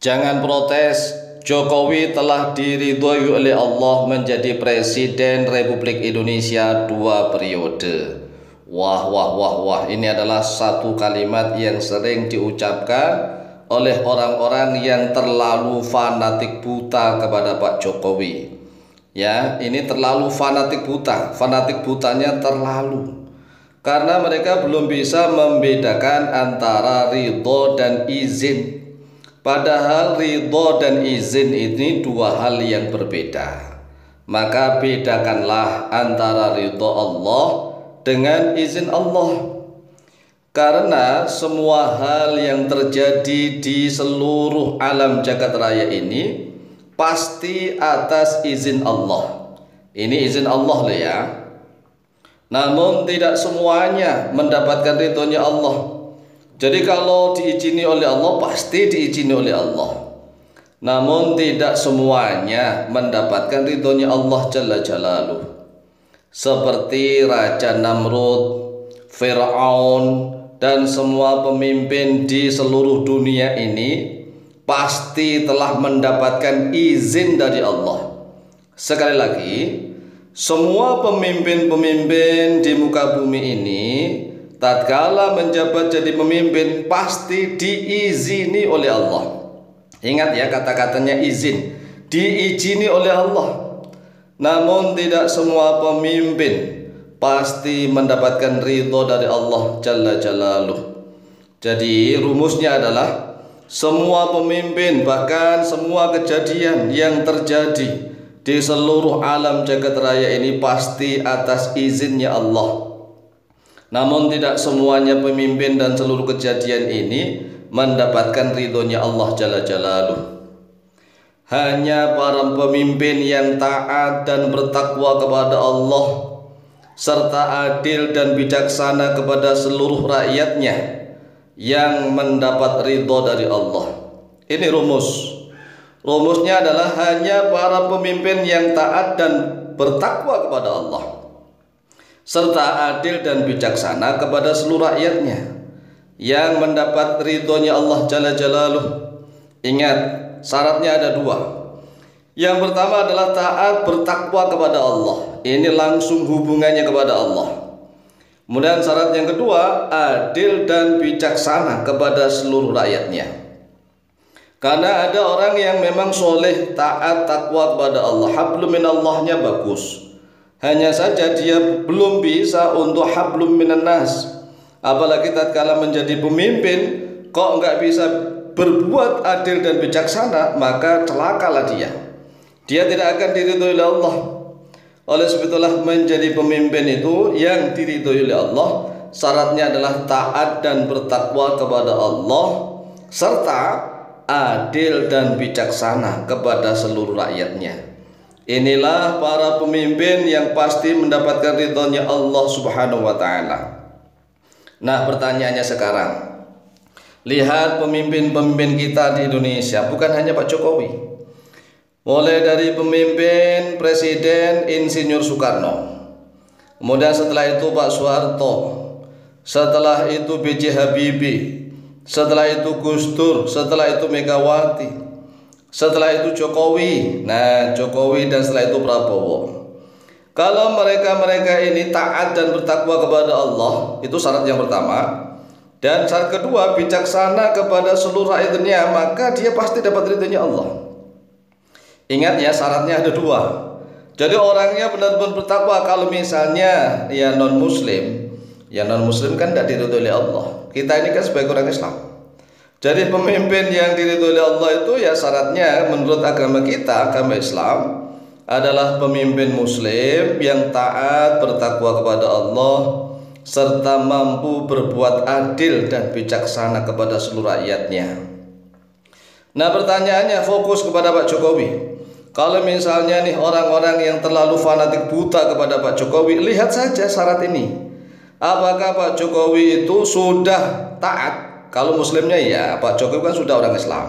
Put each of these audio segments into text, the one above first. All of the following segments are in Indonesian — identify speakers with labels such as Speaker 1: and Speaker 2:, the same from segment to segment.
Speaker 1: Jangan protes, Jokowi telah diridhoi oleh Allah menjadi Presiden Republik Indonesia 2 periode. Wah, wah, wah, wah, ini adalah satu kalimat yang sering diucapkan oleh orang-orang yang terlalu fanatik buta kepada Pak Jokowi. Ya, ini terlalu fanatik buta, fanatik butanya terlalu. Karena mereka belum bisa membedakan antara ridho dan izin. Padahal ridho dan izin ini dua hal yang berbeda. Maka bedakanlah antara ridho Allah dengan izin Allah. Karena semua hal yang terjadi di seluruh alam jagat raya ini pasti atas izin Allah. Ini izin Allah loh ya. Namun tidak semuanya mendapatkan ridhonya Allah. Jadi kalau diizini oleh Allah pasti diizini oleh Allah. Namun tidak semuanya mendapatkan ridhonya Allah Jalla Jalaluh. Seperti Raja Namrud, Fir'aun, dan semua pemimpin di seluruh dunia ini pasti telah mendapatkan izin dari Allah. Sekali lagi, semua pemimpin-pemimpin di muka bumi ini tatkala menjabat jadi pemimpin pasti diizini oleh Allah. Ingat ya, kata-katanya izin, diizini oleh Allah. Namun tidak semua pemimpin pasti mendapatkan ridho dari Allah Jalla Jalaluh. Jadi rumusnya adalah semua pemimpin, bahkan semua kejadian yang terjadi di seluruh alam jagat raya ini pasti atas izinnya Allah. Namun tidak semuanya pemimpin dan seluruh kejadian ini mendapatkan ridhonya Allah Jalla Jalaluh. Hanya para pemimpin yang taat dan bertakwa kepada Allah serta adil dan bijaksana kepada seluruh rakyatnya yang mendapat ridho dari Allah. Ini rumusnya adalah hanya para pemimpin yang taat dan bertakwa kepada Allah serta adil dan bijaksana kepada seluruh rakyatnya yang mendapat ridhonya Allah Jalla Jalaluh. Ingat, syaratnya ada dua. Yang pertama adalah taat bertakwa kepada Allah. Ini langsung hubungannya kepada Allah. Kemudian syarat yang kedua, adil dan bijaksana kepada seluruh rakyatnya. Karena ada orang yang memang soleh, taat, takwa kepada Allah, hablum minallahnya bagus. Hanya saja dia belum bisa untuk hablum minan nas. Apalagi tatkala menjadi pemimpin kok nggak bisa berbuat adil dan bijaksana, maka celakalah dia. Dia tidak akan diridhoi oleh Allah. Oleh sebab itulah menjadi pemimpin itu yang diridhoi oleh Allah syaratnya adalah taat dan bertakwa kepada Allah serta adil dan bijaksana kepada seluruh rakyatnya. Inilah para pemimpin yang pasti mendapatkan ridhonya Allah Subhanahu wa ta'ala. Nah, pertanyaannya sekarang, lihat pemimpin-pemimpin kita di Indonesia, bukan hanya Pak Jokowi. Mulai dari pemimpin Presiden Insinyur Soekarno, kemudian setelah itu Pak Soeharto, setelah itu B.J. Habibie, setelah itu Gus Dur, setelah itu Megawati, setelah itu Jokowi. Nah, Jokowi dan setelah itu Prabowo. Kalau mereka ini taat dan bertakwa kepada Allah, itu syarat yang pertama. Dan syarat kedua, bijaksana kepada seluruh rakyatnya, maka dia pasti dapat ridhonya Allah. Ingat ya, syaratnya ada dua. Jadi orangnya benar-benar bertakwa. Kalau misalnya ya non muslim kan tidak diridhoi oleh Allah. Kita ini kan sebagai orang Islam. Jadi pemimpin yang diridhoi oleh Allah itu ya syaratnya menurut agama kita, agama Islam, adalah pemimpin muslim yang taat bertakwa kepada Allah serta mampu berbuat adil dan bijaksana kepada seluruh rakyatnya. Nah, pertanyaannya fokus kepada Pak Jokowi. Kalau misalnya nih orang-orang yang terlalu fanatik buta kepada Pak Jokowi, lihat saja syarat ini. Apakah Pak Jokowi itu sudah taat? Kalau muslimnya ya, Pak Jokowi kan sudah orang Islam.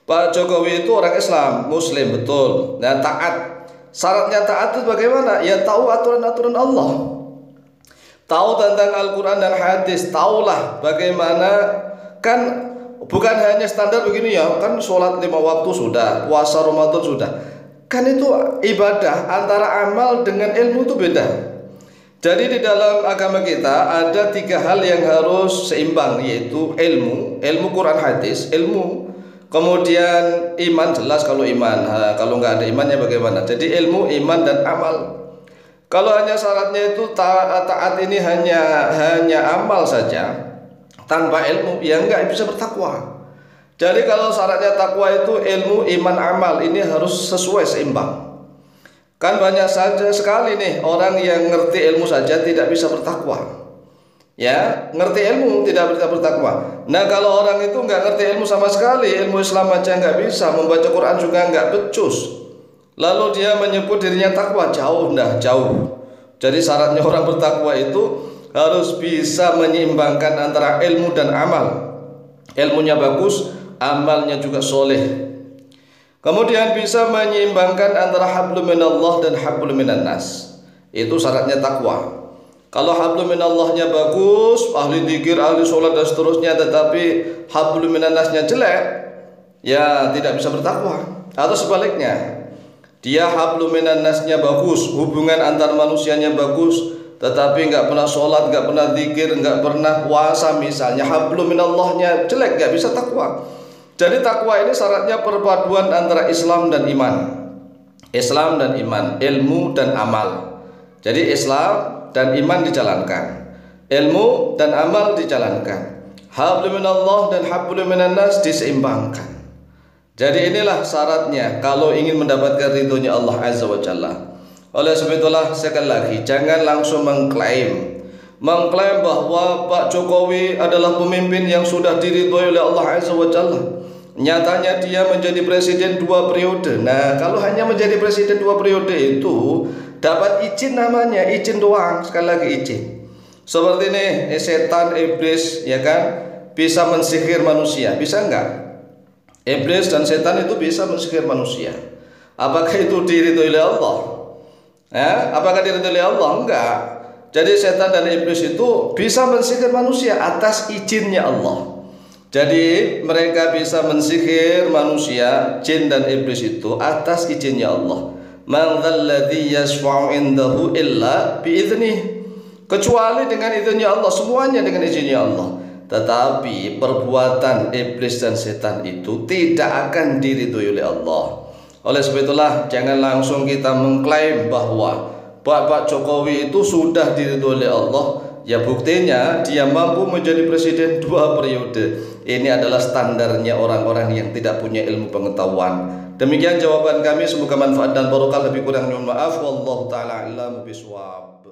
Speaker 1: Pak Jokowi itu orang Islam, muslim betul, dan taat. Syaratnya taat itu bagaimana? Ya tahu aturan-aturan Allah, tahu tentang Al-Quran dan hadis, tahulah bagaimana kan bukan hanya standar begini ya, kan sholat 5 waktu sudah, puasa Ramadan sudah. Kan itu ibadah, antara amal dengan ilmu itu beda. Jadi di dalam agama kita ada 3 hal yang harus seimbang, yaitu ilmu Quran hadis, ilmu, kemudian iman, jelas kalau iman. Kalau nggak ada imannya bagaimana? Jadi ilmu, iman, dan amal. Kalau hanya syaratnya itu taat ini hanya amal saja tanpa ilmu, ya nggak bisa bertakwa. Jadi kalau syaratnya takwa itu ilmu, iman, amal, ini harus sesuai, seimbang. Kan banyak saja sekali nih orang yang ngerti ilmu saja tidak bisa bertakwa. Ya, ngerti ilmu tidak bisa bertakwa. Nah, kalau orang itu nggak ngerti ilmu sama sekali, ilmu Islam aja nggak bisa, membaca Quran juga nggak becus, lalu dia menyebut dirinya takwa, jauh. Jadi syaratnya orang bertakwa itu harus bisa menyeimbangkan antara ilmu dan amal. Ilmunya bagus, amalnya juga soleh. Kemudian bisa menyeimbangkan antara hablum minallah dan hablum minan nas. Itu syaratnya takwa. Kalau hablum minallahnya bagus, ahli dzikir, ahli sholat dan seterusnya, tetapi hablum minan nasnya jelek, ya tidak bisa bertakwa. Atau sebaliknya, dia hablum minan nasnya bagus, hubungan antar manusianya bagus, tetapi nggak pernah sholat, nggak pernah dzikir, nggak pernah puasa misalnya, hablum minallahnya jelek, nggak bisa takwa. Jadi takwa ini syaratnya perpaduan antara Islam dan iman. Islam dan iman, ilmu dan amal. Jadi Islam dan iman dijalankan, ilmu dan amal dijalankan, hablum minallah dan hablum minan nas diseimbangkan. Jadi inilah syaratnya kalau ingin mendapatkan ridhonya Allah Azza wa Jalla. Oleh sebab itulah sekali lagi, jangan langsung mengklaim bahwa Pak Jokowi adalah pemimpin yang sudah diridhoi oleh Allah Azza wa Jalla. Nyatanya dia menjadi presiden 2 periode. Nah, kalau hanya menjadi presiden 2 periode itu dapat izin, namanya izin doang, sekali lagi izin. Seperti ini setan, iblis, ya kan, bisa mensihir manusia, bisa enggak? Iblis dan setan itu bisa mensihir manusia. Apakah itu diridhoi oleh Allah? Apakah diridhoi oleh Allah? Enggak. Jadi setan dan iblis itu bisa mensihir manusia atas izinnya Allah. Jadi mereka bisa mensihir manusia, jin dan iblis itu atas izinnya Allah. Man dzalladzi yashfa'u indahu illa biiznih. Kecuali dengan izinnya Allah, semuanya dengan izinnya Allah. Tetapi perbuatan iblis dan setan itu tidak akan diridhoi oleh Allah. Oleh sebab itulah jangan langsung kita mengklaim bahwa Bapak Jokowi itu sudah diridhoi oleh Allah. Ya buktinya dia mampu menjadi presiden 2 periode. Ini adalah standarnya orang-orang yang tidak punya ilmu pengetahuan. Demikian jawaban kami, semoga manfaat dan barokah. Lebih kurang mohon maaf. Wallahu taala a'lam bishawab.